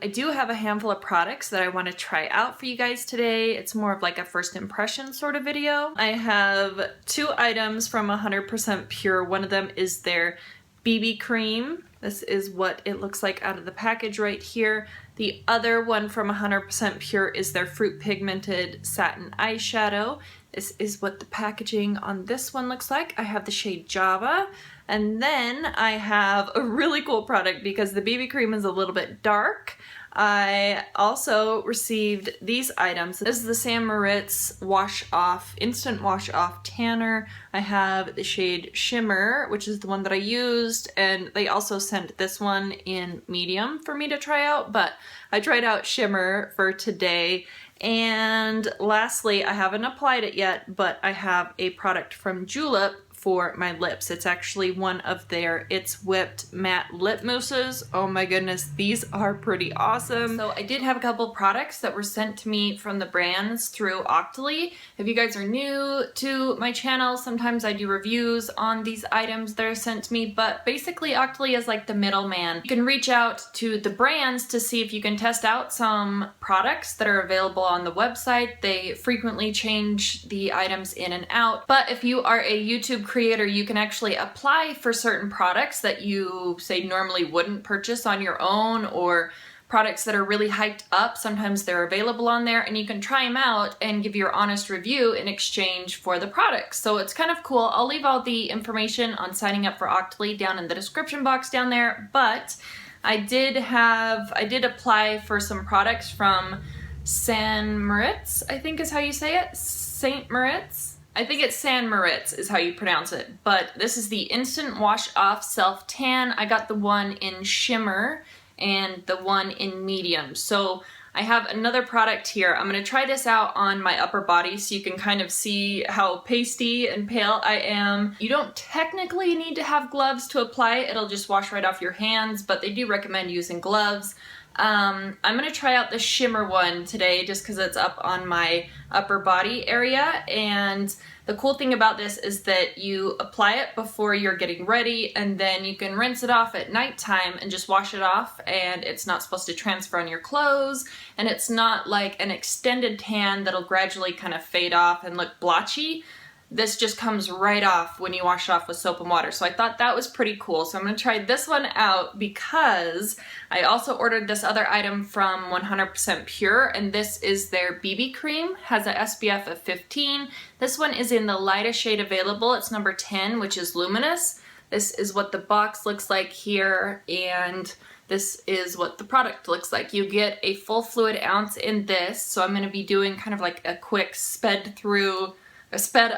I do have a handful of products that I want to try out for you guys today. It's more of like a first impression sort of video. I have two items from 100% Pure. One of them is their BB cream. This is what it looks like out of the package right here. The other one from 100% Pure is their Fruit Pigmented Satin Eyeshadow. This is what the packaging on this one looks like. I have the shade Java. And then I have a really cool product because the BB cream is a little bit dark. I also received these items. This is the San Moritz Wash Off, Instant Wash Off Tanner. I have the shade Shimmer, which is the one that I used, and they also sent this one in medium for me to try out, but I tried out Shimmer for today. And lastly, I haven't applied it yet, but I have a product from Julep for my lips. It's actually one of their It's Whipped matte lip mousses. Oh my goodness, these are pretty awesome. So I did have a couple products that were sent to me from the brands through Octoly. If you guys are new to my channel, sometimes I do reviews on these items that are sent to me, but basically Octoly is like the middleman. You can reach out to the brands to see if you can test out some products that are available on the website. They frequently change the items in and out, but if you are a YouTube creator, you can actually apply for certain products that you say normally wouldn't purchase on your own, or products that are really hyped up. Sometimes they're available on there and you can try them out and give your honest review in exchange for the products. So it's kind of cool. I'll leave all the information on signing up for Octoly down in the description box down there, but I did apply for some products from San Moritz, I think is how you say it, Saint Moritz. I think it's San Moritz is how you pronounce it, but this is the Instant Wash Off Self Tan. I got the one in Shimmer and the one in medium. So I have another product here. I'm gonna try this out on my upper body so you can kind of see how pasty and pale I am. You don't technically need to have gloves to apply it. It'll just wash right off your hands, but they do recommend using gloves. I'm gonna try out the Shimmer one today just because it's up on my upper body area, and the cool thing about this is that you apply it before you're getting ready and then you can rinse it off at nighttime and just wash it off, and it's not supposed to transfer on your clothes, and it's not like an extended tan that'll gradually kind of fade off and look blotchy. This just comes right off when you wash it off with soap and water. So I thought that was pretty cool. So I'm gonna try this one out because I also ordered this other item from 100% Pure, and this is their BB cream, has an SPF of 15. This one is in the lightest shade available. It's number 10, which is Luminous. This is what the box looks like here, and this is what the product looks like. You get a full fluid ounce in this, so I'm gonna be doing kind of like a quick sped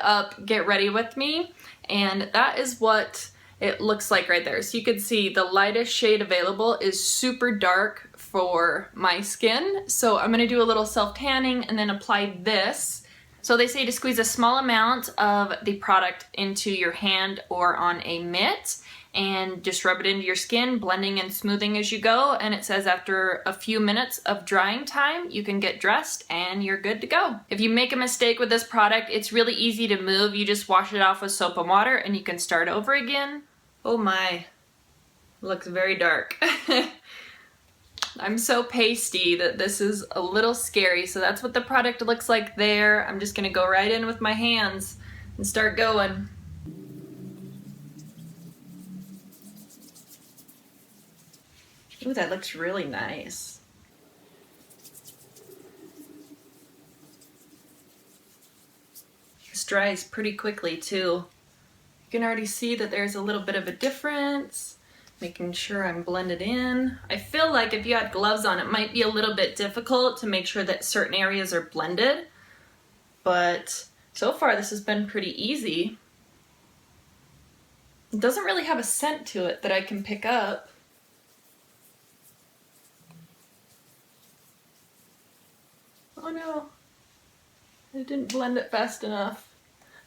up get ready with me, and that is what it looks like right there. So you can see the lightest shade available is super dark for my skin, so I'm gonna do a little self tanning and then apply this. So they say to squeeze a small amount of the product into your hand or on a mitt and just rub it into your skin, blending and smoothing as you go. And it says after a few minutes of drying time, you can get dressed and you're good to go. If you make a mistake with this product, it's really easy to move. You just wash it off with soap and water and you can start over again. Oh my, looks very dark. I'm so pasty that this is a little scary. So that's what the product looks like there. I'm just gonna go right in with my hands and start going. Ooh, that looks really nice. This dries pretty quickly too. You can already see that there's a little bit of a difference. Making sure I'm blended in. I feel like if you had gloves on, it might be a little bit difficult to make sure that certain areas are blended, but so far this has been pretty easy. It doesn't really have a scent to it that I can pick up. Oh no, I didn't blend it fast enough.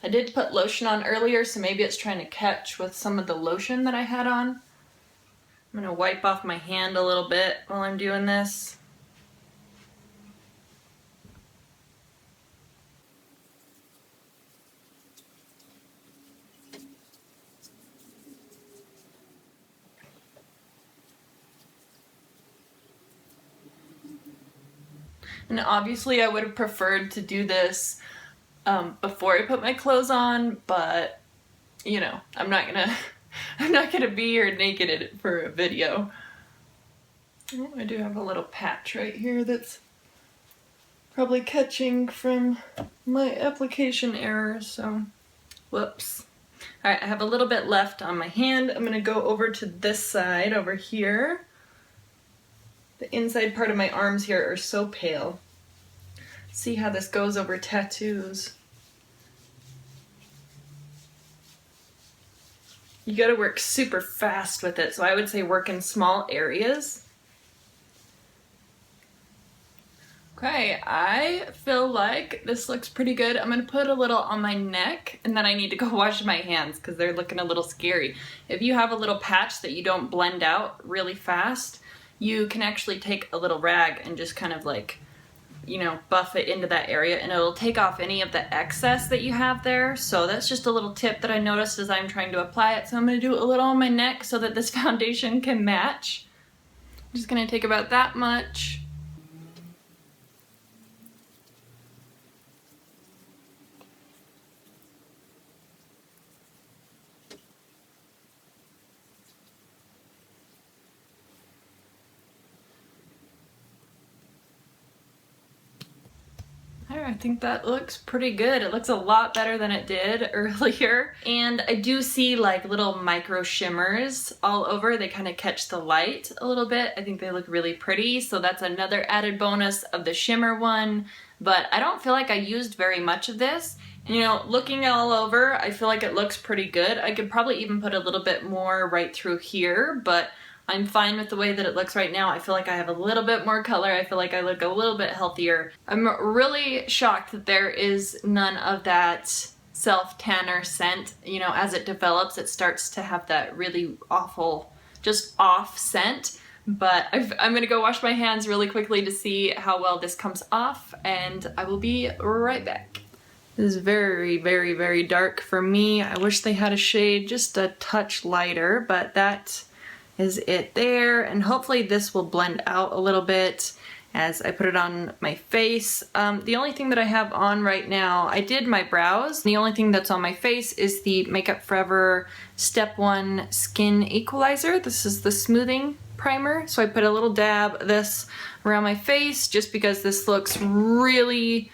I did put lotion on earlier, so maybe it's trying to catch with some of the lotion that I had on. I'm gonna wipe off my hand a little bit while I'm doing this. And obviously I would have preferred to do this before I put my clothes on, but you know, I'm not gonna be here naked for a video. Oh, I do have a little patch right here that's probably catching from my application error, so whoops. Alright, I have a little bit left on my hand. I'm gonna go over to this side over here. The inside part of my arms here are so pale. See how this goes over tattoos. You gotta work super fast with it, so I would say work in small areas. Okay, I feel like this looks pretty good. I'm gonna put a little on my neck, and then I need to go wash my hands because they're looking a little scary. If you have a little patch that you don't blend out really fast, you can actually take a little rag and just kind of like, you know, buff it into that area, and it'll take off any of the excess that you have there. So that's just a little tip that I noticed as I'm trying to apply it. So I'm gonna do a little on my neck so that this foundation can match. I'm just gonna take about that much. I think that looks pretty good. It looks a lot better than it did earlier. And I do see like little micro shimmers all over. They kind of catch the light a little bit. I think they look really pretty. So that's another added bonus of the shimmer one. But I don't feel like I used very much of this. You know, looking all over, I feel like it looks pretty good. I could probably even put a little bit more right through here, but I'm fine with the way that it looks right now. I feel like I have a little bit more color. I feel like I look a little bit healthier. I'm really shocked that there is none of that self-tanner scent. You know, as it develops, it starts to have that really awful, just off scent. But I'm gonna go wash my hands really quickly to see how well this comes off, and I will be right back. This is very, very, very dark for me. I wish they had a shade just a touch lighter, but that is it there, and hopefully this will blend out a little bit as I put it on my face. The only thing that I have on right now, I did my brows. The only thing that's on my face is the Makeup Forever Step 1 Skin Equalizer. This is the smoothing primer, so I put a little dab of this around my face just because this looks really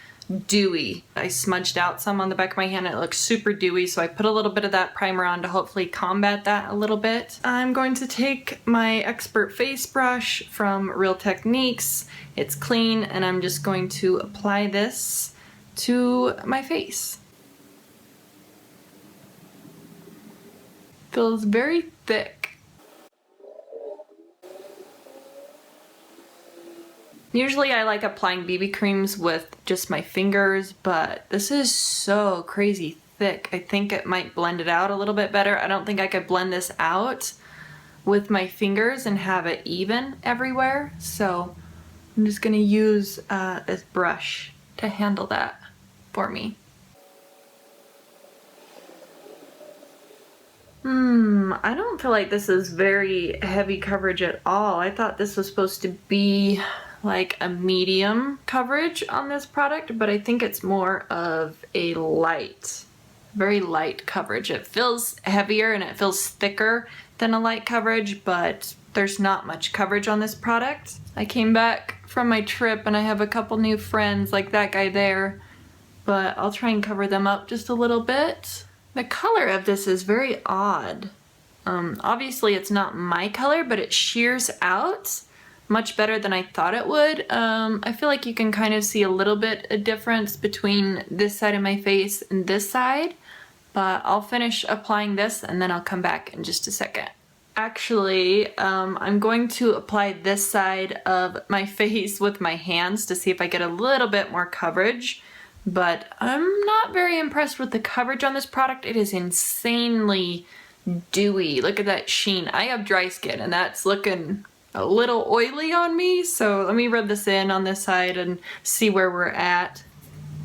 dewy. I smudged out some on the back of my hand. It looks super dewy, so I put a little bit of that primer on to hopefully combat that a little bit. I'm going to take my Expert Face Brush from Real Techniques. It's clean, and I'm just going to apply this to my face. Feels very thick. Usually I like applying BB creams with just my fingers, but this is so crazy thick. I think it might blend it out a little bit better. I don't think I could blend this out with my fingers and have it even everywhere. So I'm just gonna use this brush to handle that for me. I don't feel like this is very heavy coverage at all. I thought this was supposed to be like a medium coverage on this product, but I think it's more of a light, very light coverage. It feels heavier and it feels thicker than a light coverage, but there's not much coverage on this product. I came back from my trip and I have a couple new friends like that guy there, but I'll try and cover them up just a little bit. The color of this is very odd. Obviously it's not my color, but it shears out much better than I thought it would. I feel like you can kind of see a little bit of difference between this side of my face and this side, but I'll finish applying this and then I'll come back in just a second. Actually, I'm going to apply this side of my face with my hands to see if I get a little bit more coverage, but I'm not very impressed with the coverage on this product. It is insanely dewy. Look at that sheen. I have dry skin and that's looking a little oily on me, so let me rub this in on this side and see where we're at.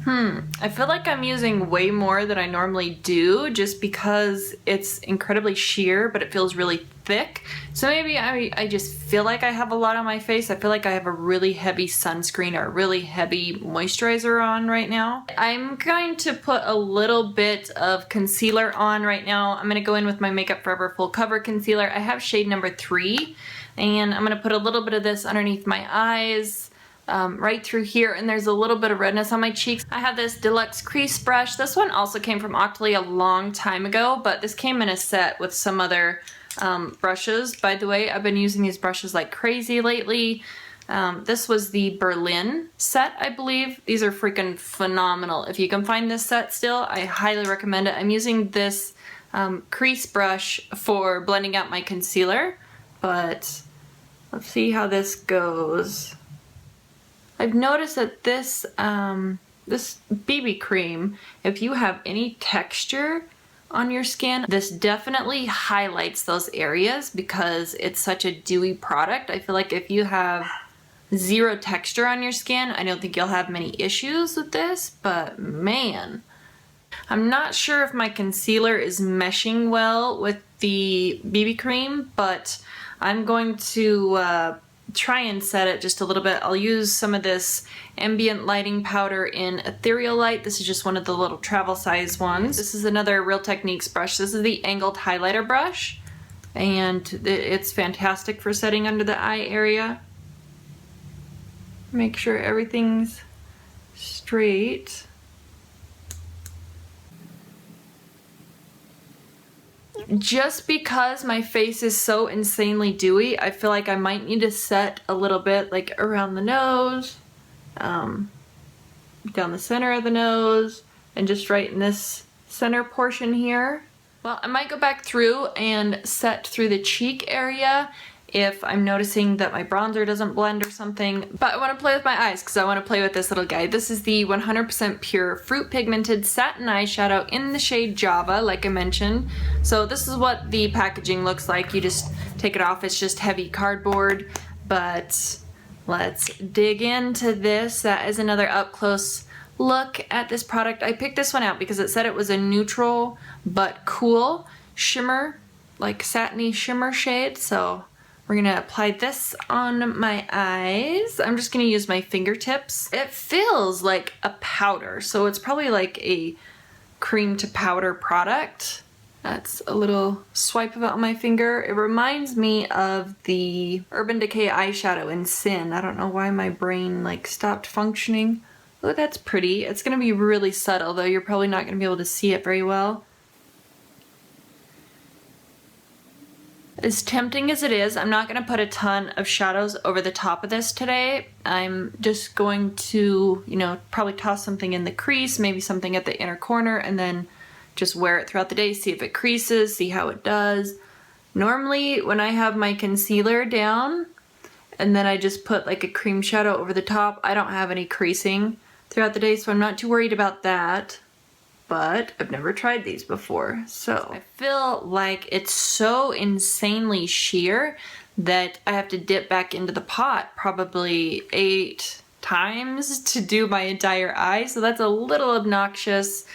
I feel like I'm using way more than I normally do just because it's incredibly sheer, but it feels really thick. So maybe I just feel like I have a lot on my face. I feel like I have a really heavy sunscreen or a really heavy moisturizer on right now. I'm going to put a little bit of concealer on right now. I'm gonna go in with my Makeup Forever Full Cover Concealer. I have shade number 3, and I'm gonna put a little bit of this underneath my eyes. Right through here, and there's a little bit of redness on my cheeks. I have this deluxe crease brush. This one also came from Octoly a long time ago, but this came in a set with some other brushes. By the way, I've been using these brushes like crazy lately. This was the Berlin set, I believe. These are freaking phenomenal. If you can find this set still, I highly recommend it. I'm using this crease brush for blending out my concealer, but let's see how this goes. I've noticed that this this BB cream, if you have any texture on your skin, this definitely highlights those areas because it's such a dewy product. I feel like if you have zero texture on your skin, I don't think you'll have many issues with this, but man. I'm not sure if my concealer is meshing well with the BB cream, but I'm going to try and set it just a little bit. I'll use some of this ambient lighting powder in Ethereal Light. This is just one of the little travel size ones. This is another Real Techniques brush. This is the angled highlighter brush, and it's fantastic for setting under the eye area. Make sure everything's straight. Just because my face is so insanely dewy, I feel like I might need to set a little bit like around the nose, down the center of the nose, and just right in this center portion here. Well, I might go back through and set through the cheek area if I'm noticing that my bronzer doesn't blend or something. But I want to play with my eyes because I want to play with this little guy. This is the 100% pure Fruit Pigmented Satin Eyeshadow in the shade Java, like I mentioned. So this is what the packaging looks like. You just take it off. It's just heavy cardboard. But let's dig into this. That is another up close look at this product. I picked this one out because it said it was a neutral but cool shimmer, like satiny shimmer shade. So we're gonna apply this on my eyes. I'm just gonna use my fingertips. It feels like a powder, so it's probably like a cream to powder product. That's a little swipe of it on my finger. It reminds me of the Urban Decay eyeshadow in Sin. I don't know why my brain like stopped functioning. Oh, that's pretty. It's gonna be really subtle though. You're probably not gonna be able to see it very well. As tempting as it is, I'm not going to put a ton of shadows over the top of this today. I'm just going to, you know, probably toss something in the crease, maybe something at the inner corner, and then just wear it throughout the day, see if it creases, see how it does. Normally, when I have my concealer down, and then I just put like a cream shadow over the top, I don't have any creasing throughout the day, so I'm not too worried about that. But I've never tried these before, so I feel like it's so insanely sheer that I have to dip back into the pot probably 8 times to do my entire eye, so that's a little obnoxious.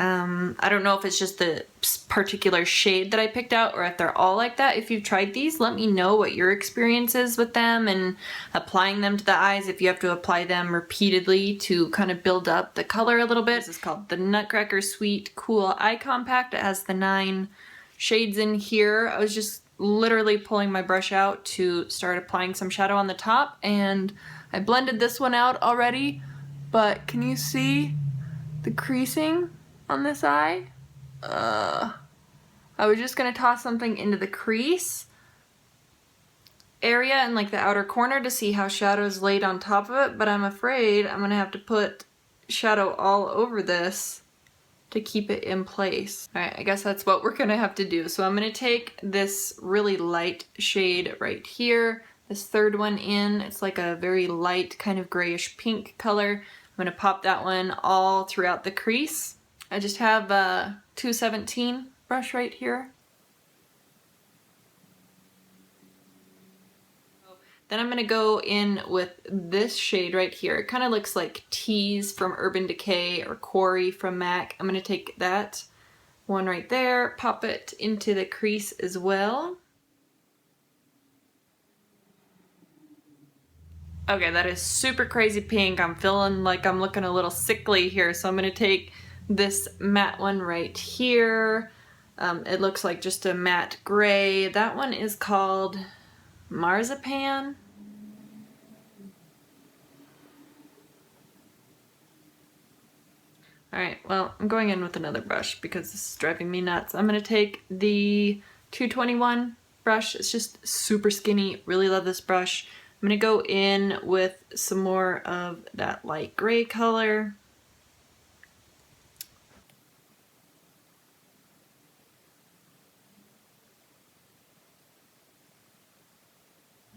I don't know if it's just the particular shade that I picked out or if they're all like that. If you've tried these, let me know what your experience is with them and applying them to the eyes, if you have to apply them repeatedly to kind of build up the color a little bit. This is called the Nutcracker Sweet Cool Eye Compact. It has the 9 shades in here. I was just literally pulling my brush out to start applying some shadow on the top, and I blended this one out already, but can you see the creasing on this eye? I was just gonna toss something into the crease area and like the outer corner to see how shadow is laid on top of it, but I'm afraid I'm gonna have to put shadow all over this to keep it in place. Alright, I guess that's what we're gonna have to do. So I'm gonna take this really light shade right here, this third one in. It's like a very light kind of grayish pink color. I'm gonna pop that one all throughout the crease. I just have a 217 brush right here. Then I'm going to go in with this shade right here. It kind of looks like Tease from Urban Decay or Quarry from MAC. I'm going to take that one right there, pop it into the crease as well. Okay, that is super crazy pink. I'm feeling like I'm looking a little sickly here, so I'm going to take this matte one right here. It looks like just a matte gray. That one is called Marzipan. Alright, well, I'm going in with another brush because this is driving me nuts. I'm going to take the 221 brush. It's just super skinny. Really love this brush. I'm going to go in with some more of that light gray color.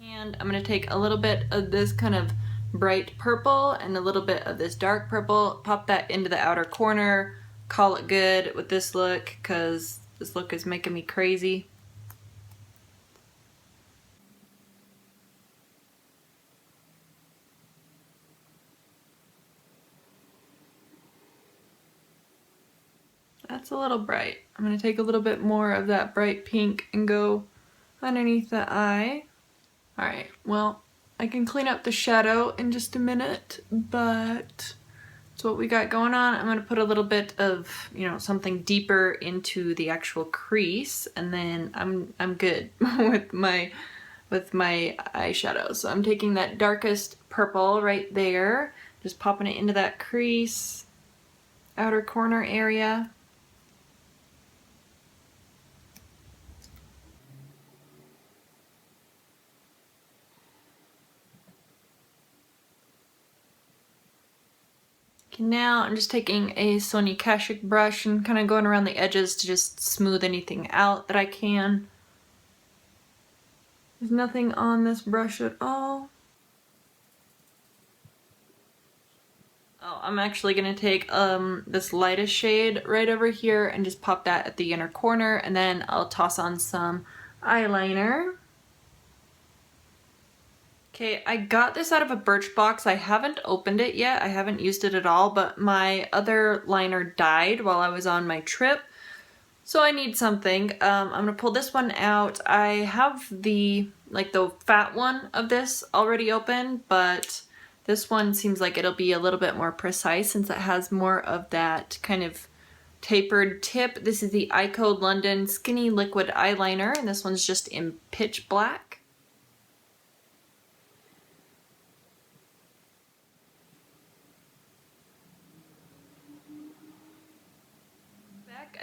And I'm going to take a little bit of this kind of bright purple and a little bit of this dark purple, pop that into the outer corner, call it good with this look because this look is making me crazy. That's a little bright. I'm going to take a little bit more of that bright pink and go underneath the eye. Alright, well, I can clean up the shadow in just a minute, but that's what we got going on. I'm going to put a little bit of, you know, something deeper into the actual crease, and then I'm good with my eyeshadow. So I'm taking that darkest purple right there, just popping it into that crease, outer corner area. Okay, now I'm just taking a Sonia Kashuk brush and kind of going around the edges to just smooth anything out that I can. There's nothing on this brush at all. Oh, I'm actually going to take this lightest shade right over here and just pop that at the inner corner, and then I'll toss on some eyeliner. Okay, I got this out of a Birchbox. I haven't opened it yet. I haven't used it at all, but my other liner died while I was on my trip, so I need something. I'm gonna pull this one out. I have the fat one of this already open, but this one seems like it'll be a little bit more precise since it has more of that kind of tapered tip. This is the iCode London Skinny Liquid Eyeliner, and this one's just in pitch black.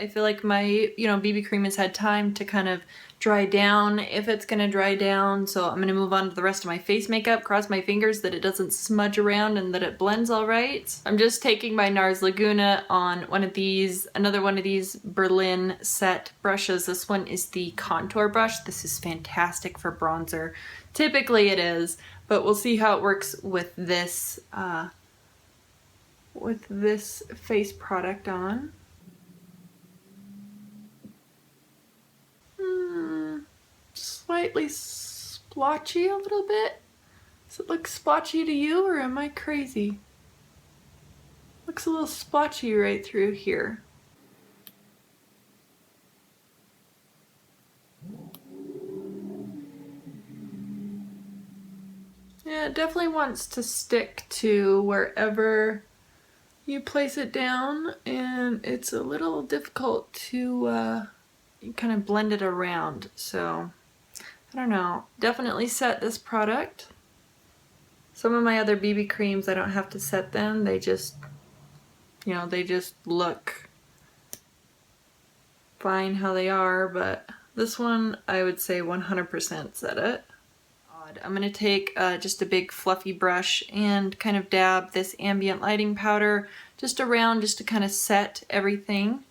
I feel like my, BB cream has had time to kind of dry down if it's going to dry down, so I'm going to move on to the rest of my face makeup, cross my fingers that it doesn't smudge around and that it blends all right. I'm just taking my NARS Laguna on another one of these Berlin set brushes. This one is the contour brush. This is fantastic for bronzer. Typically it is, but we'll see how it works with this face product on. Slightly splotchy a little bit. Does it look splotchy to you, or am I crazy? Looks a little splotchy right through here. Yeah, it definitely wants to stick to wherever you place it down, and it's a little difficult to kind of blend it around, so I don't know. Definitely set this product. Some of my other BB creams, I don't have to set them. They just, they just look fine how they are, but this one I would say 100% set it. I'm going to take just a big fluffy brush and kind of dab this ambient lighting powder just around just to kind of set everything.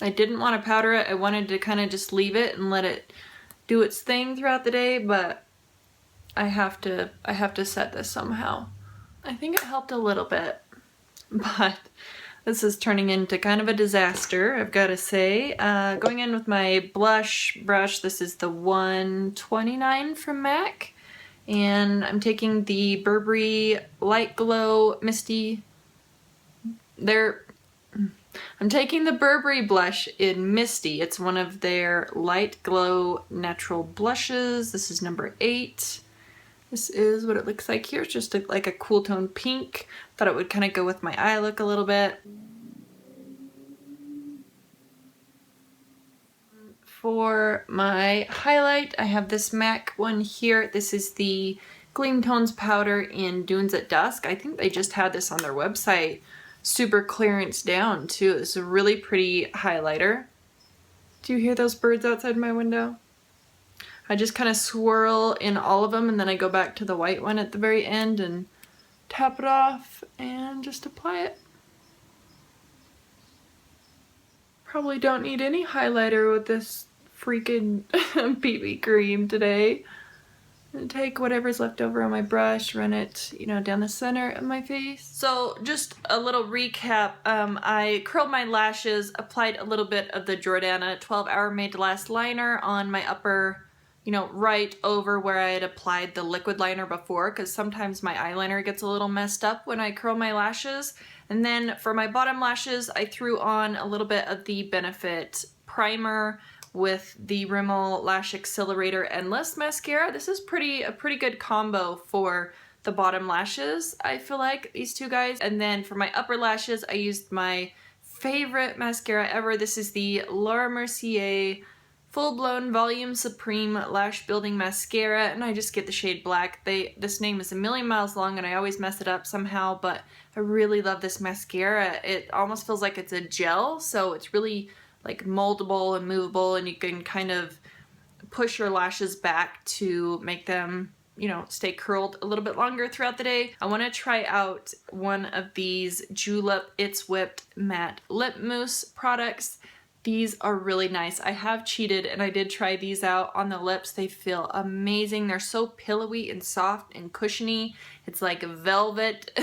I didn't want to powder it. I wanted to kind of just leave it and let it do its thing throughout the day, but I have to set this somehow. I think it helped a little bit, but This is turning into kind of a disaster, I've got to say. Going in with my blush brush, this is the 129 from MAC. And I'm taking the Burberry Light Glow Misty. I'm taking the Burberry blush in Misty. It's one of their Light Glow natural blushes. This is number 8. This is what it looks like here. It's just like a cool tone pink. Thought it would kind of go with my eye look a little bit. For my highlight, I have this MAC one here. This is the Gleam Tones powder in Dunes at Dusk. I think they just had this on their website. Super clearance down too. It's a really pretty highlighter. Do you hear those birds outside my window? I just kind of swirl in all of them and then I go back to the white one at the very end and tap it off and just apply it. Probably don't need any highlighter with this freaking BB cream today. And take whatever's left over on my brush, run it, you know, down the center of my face. So just a little recap. I curled my lashes, applied a little bit of the Jordana 12 Hour Made to Last liner on my upper, you know, right over where I had applied the liquid liner before, because sometimes my eyeliner gets a little messed up when I curl my lashes. And then for my bottom lashes, I threw on a little bit of the Benefit primer with the Rimmel Lash Accelerator Endless mascara. This is a pretty good combo for the bottom lashes, I feel like, these two guys. And then for my upper lashes, I used my favorite mascara ever. This is the Laura Mercier Full Blown Volume Supreme Lash Building Mascara, and I just get the shade Black. This name is a million miles long and I always mess it up somehow, but I really love this mascara. It almost feels like it's a gel, so it's really like moldable and movable, and you can kind of push your lashes back to make them, you know, stay curled a little bit longer throughout the day. I want to try out one of these Julep It's Whipped Matte Lip Mousse products. These are really nice. I have cheated and I did try these out on the lips. They feel amazing. They're so pillowy and soft and cushiony. It's like velvet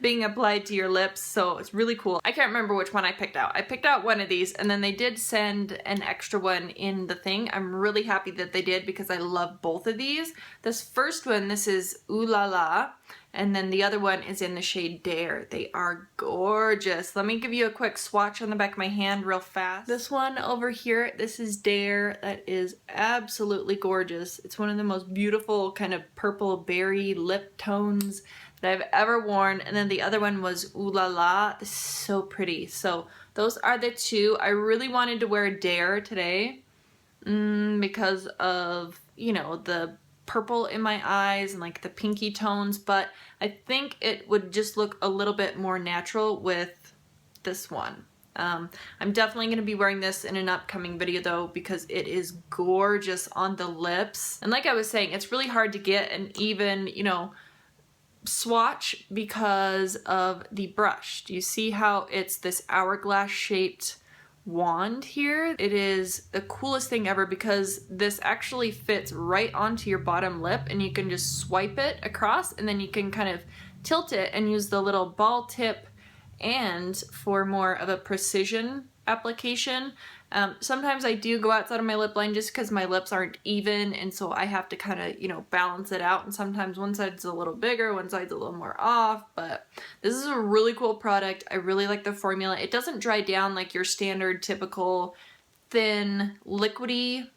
being applied to your lips, so it's really cool. I can't remember which one I picked out. I picked out one of these and then they did send an extra one in the thing. I'm really happy that they did because I love both of these. This first one, this is Ooh La La. And then the other one is in the shade Dare. They are gorgeous. Let me give you a quick swatch on the back of my hand real fast. This one over here, this is Dare. That is absolutely gorgeous. It's one of the most beautiful kind of purple berry lip tones that I've ever worn. And then the other one was Ooh La La. This is so pretty. So those are the two. I really wanted to wear Dare today because of, you know, the purple in my eyes and like the pinky tones, but I think it would just look a little bit more natural with this one. I'm definitely going to be wearing this in an upcoming video though, because it is gorgeous on the lips. And like I was saying, it's really hard to get an even, you know, swatch because of the brush. Do you see how it's this hourglass shaped wand here? It is the coolest thing ever because this actually fits right onto your bottom lip and you can just swipe it across and then you can kind of tilt it and use the little ball tip and for more of a precision application. Sometimes I do go outside of my lip line just because my lips aren't even, and so I have to kind of, you know, balance it out, and sometimes one side's a little bigger, one side's a little more off, but this is a really cool product. I really like the formula. It doesn't dry down like your standard typical thin liquidy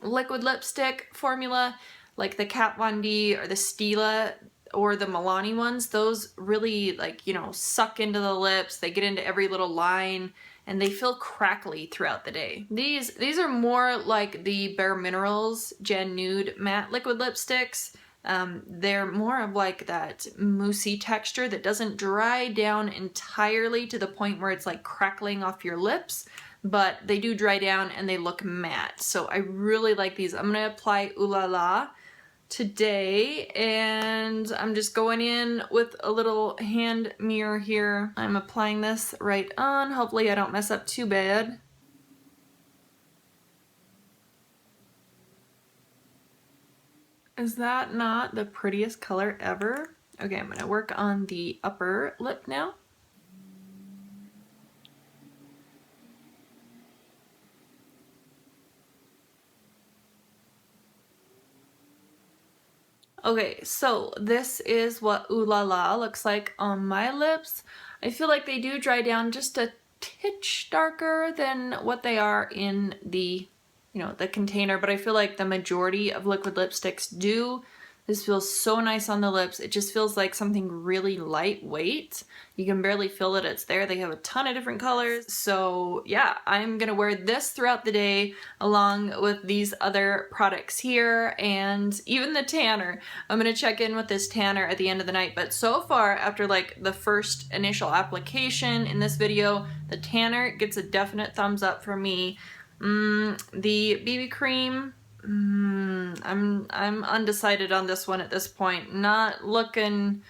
liquid lipstick formula like the Kat Von D or the Stila or the Milani ones. Those really, like, you know, suck into the lips. They get into every little line and they feel crackly throughout the day. These are more like the Bare Minerals Gen Nude Matte Liquid Lipsticks. They're more of like that moussey texture that doesn't dry down entirely to the point where it's like crackling off your lips, but they do dry down and they look matte. So I really like these. I'm gonna apply Ooh La La today, and I'm just going in with a little hand mirror here. I'm applying this right on. Hopefully I don't mess up too bad. Is that not the prettiest color ever? Okay, I'm gonna work on the upper lip now. Okay, so this is what Ooh La La looks like on my lips. I feel like they do dry down just a titch darker than what they are in the, the container, but I feel like the majority of liquid lipsticks do. This feels so nice on the lips. It just feels like something really lightweight. You can barely feel that it's there. They have a ton of different colors. So yeah, I'm gonna wear this throughout the day along with these other products here and even the tanner. I'm gonna check in with this tanner at the end of the night. But so far, after like the first initial application in this video, the tanner gets a definite thumbs up for me. The BB cream, I'm undecided on this one at this point. Not looking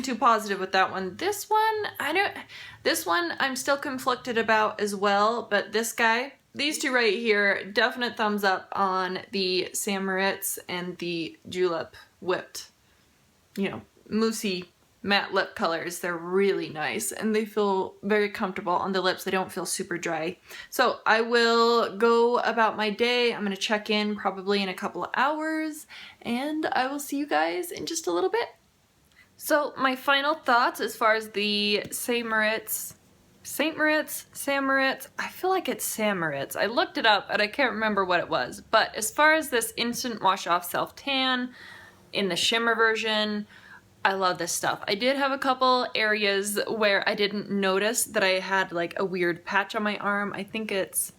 too positive with that one. This one I'm still conflicted about as well, but this guy, these two right here, definite thumbs up on the Moriz and the Julep whipped, moussey matte lip colors. They're really nice and they feel very comfortable on the lips. They don't feel super dry. So I will go about my day. I'm gonna check in probably in a couple of hours and I will see you guys in just a little bit. So my final thoughts as far as the Moriz, I feel like it's Moriz. I looked it up and I can't remember what it was. But as far as this instant wash off self tan in the shimmer version, I love this stuff. I did have a couple areas where I didn't notice that I had like a weird patch on my arm. I think it's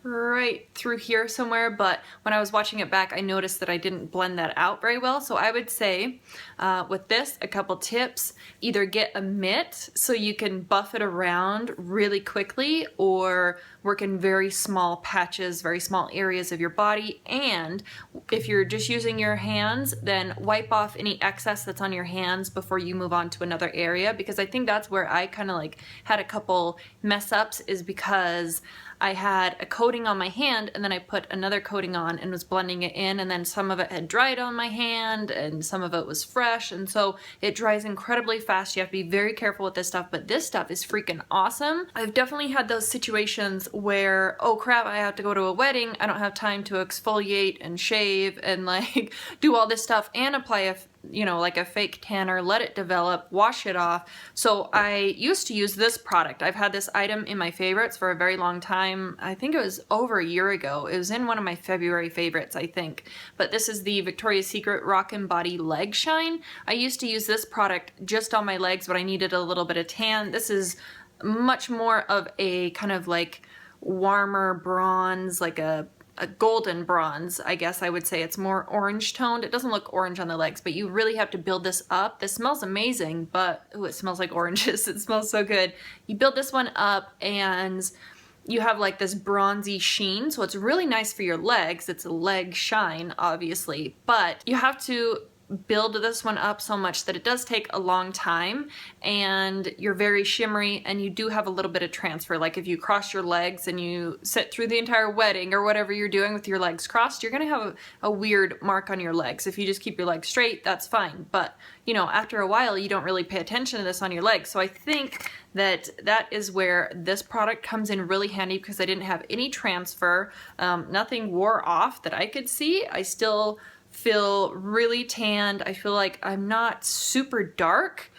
right through here somewhere, but when I was watching it back, I noticed that I didn't blend that out very well. So I would say with this, a couple tips: either get a mitt so you can buff it around really quickly, or work in very small patches, very small areas of your body. And if you're just using your hands, then wipe off any excess that's on your hands before you move on to another area, because I think that's where I kind of like had a couple mess ups, is because I had a coating on my hand and then I put another coating on and was blending it in, and then some of it had dried on my hand and some of it was fresh, and so it dries incredibly fast. You have to be very careful with this stuff, but this stuff is freaking awesome. I've definitely had those situations where, oh crap, I have to go to a wedding, I don't have time to exfoliate and shave and like do all this stuff and apply a like a fake tanner, let it develop, wash it off. So I used to use this product. I've had this item in my favorites for a very long time. I think it was over a year ago. It was in one of my February favorites, I think. But this is the Victoria's Secret Rockin' Body Leg Shine. I used to use this product just on my legs when I needed a little bit of tan. This is much more of a kind of like warmer bronze, like a golden bronze, I guess I would say. It's more orange toned. It doesn't look orange on the legs, but you really have to build this up. This smells amazing, but ooh, it smells like oranges. It smells so good. You build this one up and you have like this bronzy sheen, so it's really nice for your legs. It's a leg shine, obviously, but you have to build this one up so much that it does take a long time, and you're very shimmery, and you do have a little bit of transfer. Like if you cross your legs and you sit through the entire wedding or whatever you're doing with your legs crossed, you're gonna have a weird mark on your legs. If you just keep your legs straight, that's fine, but after a while you don't really pay attention to this on your legs. So I think that is where this product comes in really handy, because I didn't have any transfer. Nothing wore off that I could see. I still feel really tanned. I feel like I'm not super dark,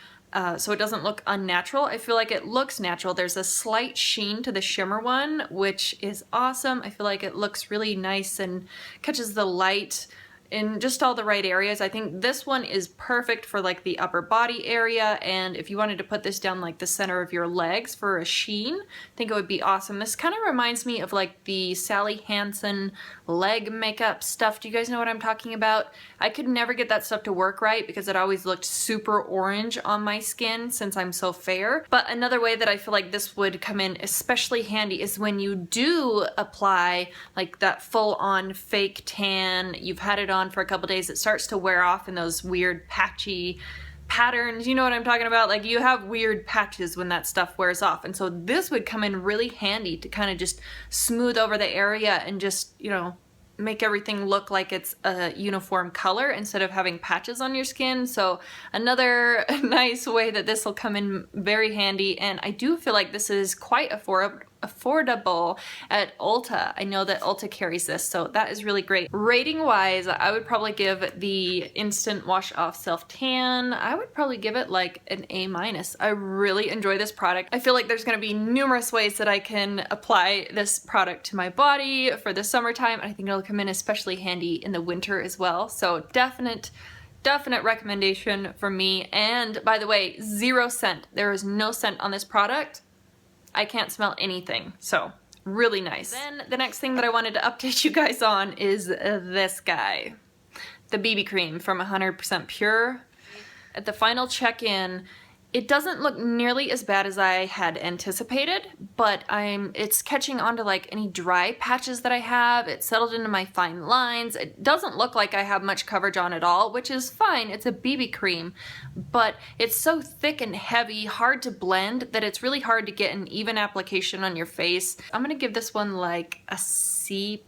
so it doesn't look unnatural. I feel like it looks natural. There's a slight sheen to the shimmer one, which is awesome. I feel like it looks really nice and catches the light in just all the right areas. I think this one is perfect for like the upper body area, and if you wanted to put this down like the center of your legs for a sheen, I think it would be awesome. This kind of reminds me of like the Sally Hansen leg makeup stuff. Do you guys know what I'm talking about? I could never get that stuff to work right because it always looked super orange on my skin since I'm so fair. But another way that I feel like this would come in especially handy is when you do apply like that full-on fake tan, you've had it on for a couple days, it starts to wear off in those weird patchy patterns. You know what I'm talking about? Like you have weird patches when that stuff wears off, and so this would come in really handy to kind of just smooth over the area and just, make everything look like it's a uniform color instead of having patches on your skin. So another nice way that this will come in very handy, and I do feel like this is quite affordable at Ulta. I know that Ulta carries this, so that is really great. Rating wise, I would probably give the Instant Wash Off Self Tan, I would probably give it like an A-. I really enjoy this product. I feel like there's going to be numerous ways that I can apply this product to my body for the summertime. I think it'll come in especially handy in the winter as well. So definite recommendation from me. And by the way, 0 scent. There is no scent on this product. I can't smell anything, so really nice. Then the next thing that I wanted to update you guys on is this guy, the BB cream from 100% Pure. At the final check-in, it doesn't look nearly as bad as I had anticipated, but it's catching onto like any dry patches that I have. It settled into my fine lines. It doesn't look like I have much coverage on at all, which is fine. It's a BB cream, but it's so thick and heavy, hard to blend, that it's really hard to get an even application on your face. I'm gonna give this one like a C+.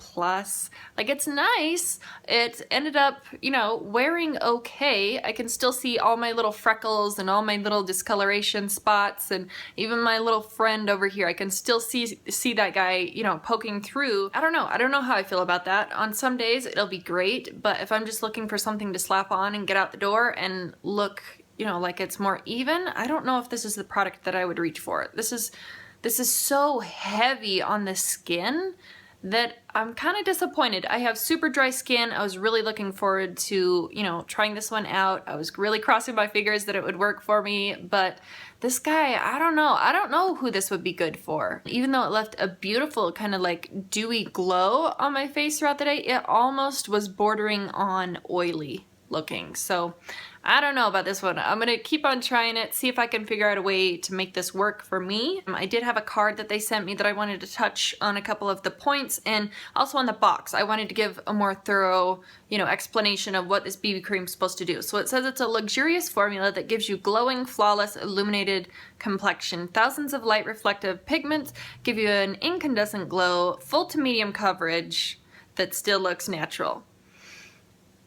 Like, it's nice. It ended up, you know, wearing okay. I can still see all my little freckles and all my little discoloration spots, and even my little friend over here, I can still see that guy, you know, poking through. I don't know how I feel about that. On some days it'll be great, but if I'm just looking for something to slap on and get out the door and look, you know, like it's more even, I don't know if this is the product that I would reach for. This is so heavy on the skin that I'm kind of disappointed. I have super dry skin. I was really looking forward to, you know, trying this one out. I was really crossing my fingers that it would work for me, but this guy, I don't know. I don't know who this would be good for. Even though it left a beautiful kind of like dewy glow on my face throughout the day, it almost was bordering on oily looking. So I don't know about this one. I'm gonna keep on trying it, see if I can figure out a way to make this work for me. I did have a card that they sent me that I wanted to touch on a couple of the points, and also on the box I wanted to give a more thorough, you know, explanation of what this BB cream is supposed to do. So it says it's a luxurious formula that gives you glowing, flawless, illuminated complexion. Thousands of light reflective pigments give you an incandescent glow, full to medium coverage that still looks natural.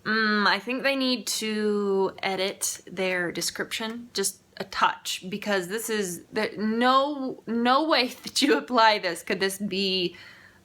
I think they need to edit their description just a touch, because this is no way that you apply this could this be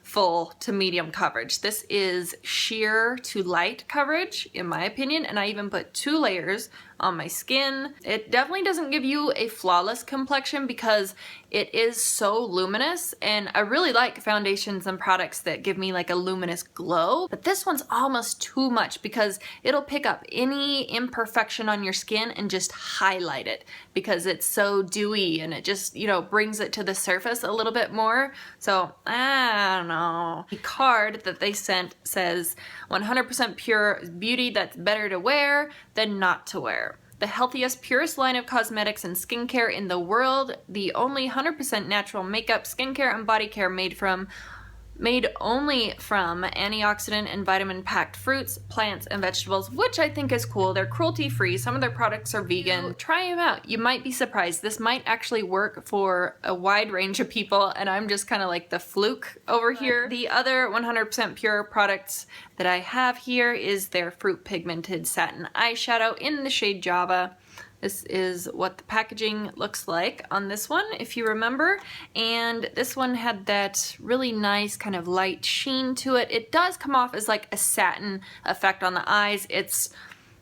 full to medium coverage. This is sheer to light coverage, in my opinion, and I even put 2 layers on my skin. It definitely doesn't give you a flawless complexion because it is so luminous, and I really like foundations and products that give me like a luminous glow, but this one's almost too much because it'll pick up any imperfection on your skin and just highlight it because it's so dewy, and it just, you know, brings it to the surface a little bit more. So I don't know. The card that they sent says 100% pure beauty that's better to wear than not to wear. The healthiest, purest line of cosmetics and skincare in the world. The only 100% natural makeup, skincare, and body care made only from antioxidant and vitamin-packed fruits, plants, and vegetables, which I think is cool. They're cruelty-free. Some of their products are vegan. Try them out. You might be surprised. This might actually work for a wide range of people, and I'm just kind of like the fluke over here. The other 100% pure products that I have here is their Fruit Pigmented Satin Eyeshadow in the shade Java. This is what the packaging looks like on this one, if you remember. And this one had that really nice kind of light sheen to it. It does come off as like a satin effect on the eyes. It's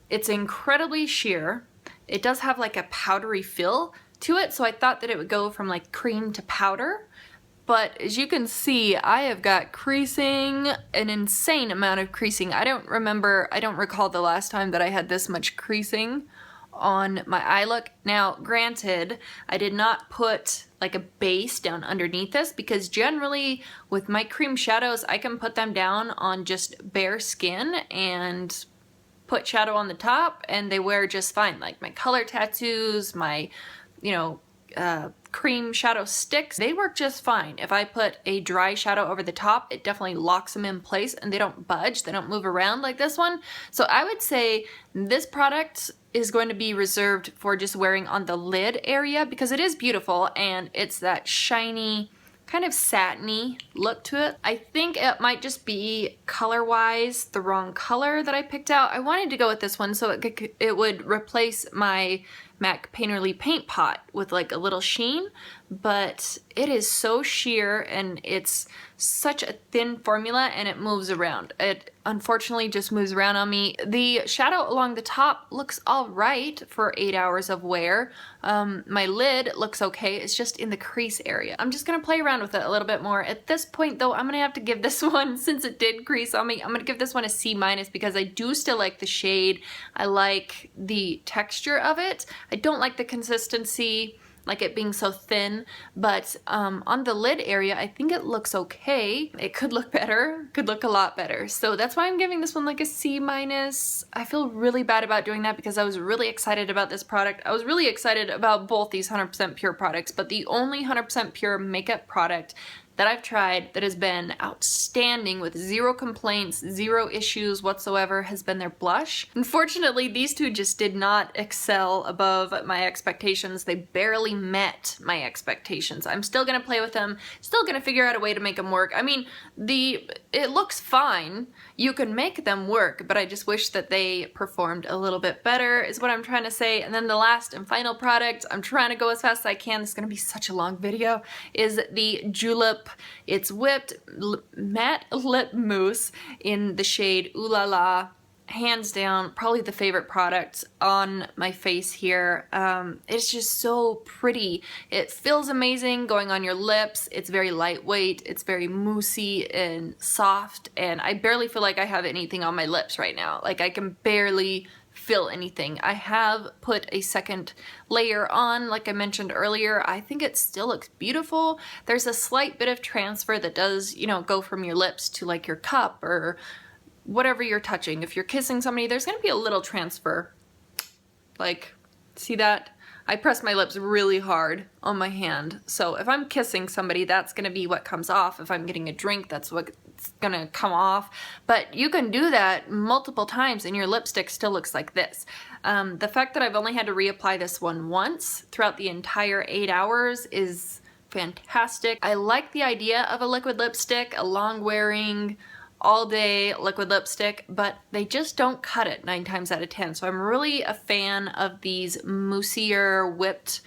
incredibly sheer. It does have like a powdery feel to it, so I thought that it would go from like cream to powder. But as you can see, I have got creasing, an insane amount of creasing. I don't recall the last time that I had this much creasing on my eye look. Now, granted, I did not put like a base down underneath this because generally with my cream shadows, I can put them down on just bare skin and put shadow on the top and they wear just fine. Like my color tattoos, my, you know, cream shadow sticks, they work just fine. If I put a dry shadow over the top, it definitely locks them in place and they don't budge, they don't move around like this one. So I would say this product is going to be reserved for just wearing on the lid area because it is beautiful and it's that shiny, kind of satiny look to it. I think it might just be color-wise the wrong color that I picked out. I wanted to go with this one so it would replace my MAC Painterly paint pot with like a little sheen, but it is so sheer and it's such a thin formula and it moves around. It unfortunately just moves around on me. The shadow along the top looks all right for 8 hours of wear. My lid looks okay, it's just in the crease area. I'm just gonna play around with it a little bit more. At this point though, I'm gonna have to give this one, since it did crease on me, I'm gonna give this one a C- because I do still like the shade. I like the texture of it. I don't like the consistency, like it being so thin, but on the lid area, I think it looks okay. It could look better, could look a lot better. So that's why I'm giving this one like a C-. I feel really bad about doing that because I was really excited about this product. I was really excited about both these 100% pure products, but the only 100% pure makeup product that I've tried that has been outstanding with zero complaints, zero issues whatsoever has been their blush. Unfortunately, these two just did not excel above my expectations. They barely met my expectations. I'm still gonna play with them, still gonna figure out a way to make them work. I mean, it looks fine. You can make them work, but I just wish that they performed a little bit better is what I'm trying to say. And then the last and final product, I'm trying to go as fast as I can, this is gonna be such a long video, is the Julep. It's whipped matte lip mousse in the shade Ooh La La. Hands down, probably the favorite product on my face here. It's just so pretty. It feels amazing going on your lips. It's very lightweight. It's very moussey and soft, and I barely feel like I have anything on my lips right now. Like I can barely feel anything. I have put a second layer on, like I mentioned earlier. I think it still looks beautiful. There's a slight bit of transfer that does, you know, go from your lips to like your cup or whatever you're touching. If you're kissing somebody, there's gonna be a little transfer. Like, see that? I press my lips really hard on my hand. So if I'm kissing somebody, that's gonna be what comes off. If I'm getting a drink, that's what's gonna come off. But you can do that multiple times and your lipstick still looks like this. The fact that I've only had to reapply this one once throughout the entire 8 hours is fantastic. I like the idea of a liquid lipstick, a long wearing, all day liquid lipstick, but they just don't cut it 9 times out of 10. So I'm really a fan of these moussier whipped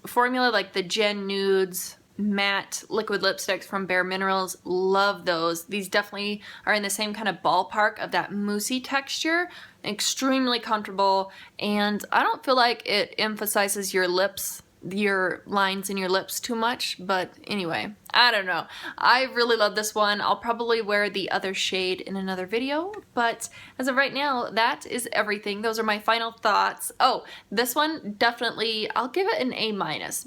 formula, like the Gen Nudes matte liquid lipsticks from Bare Minerals. Love those. These definitely are in the same kind of ballpark of that moussey texture. Extremely comfortable, and I don't feel like it emphasizes your lips, your lines in your lips too much, but anyway, I don't know. I really love this one. I'll probably wear the other shade in another video, but as of right now, that is everything. Those are my final thoughts. Oh, this one, definitely, I'll give it an A-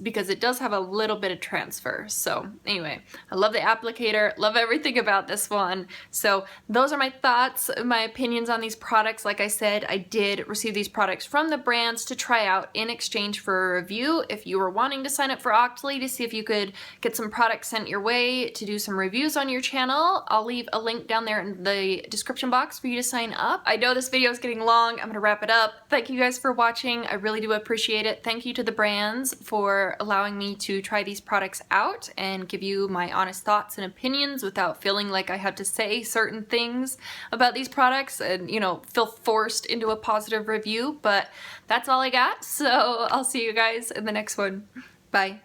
because it does have a little bit of transfer. So anyway, I love the applicator, love everything about this one. So those are my thoughts, my opinions on these products. Like I said, I did receive these products from the brands to try out in exchange for a review. If you were wanting to sign up for Octoly to see if you could get some products sent your way to do some reviews on your channel, I'll leave a link down there in the description box for you to sign up. I know this video is getting long. I'm gonna wrap it up. Thank you guys for watching. I really do appreciate it. Thank you to the brands for allowing me to try these products out and give you my honest thoughts and opinions without feeling like I had to say certain things about these products and, you know, feel forced into a positive review. But that's all I got, so I'll see you guys in the next one. Bye.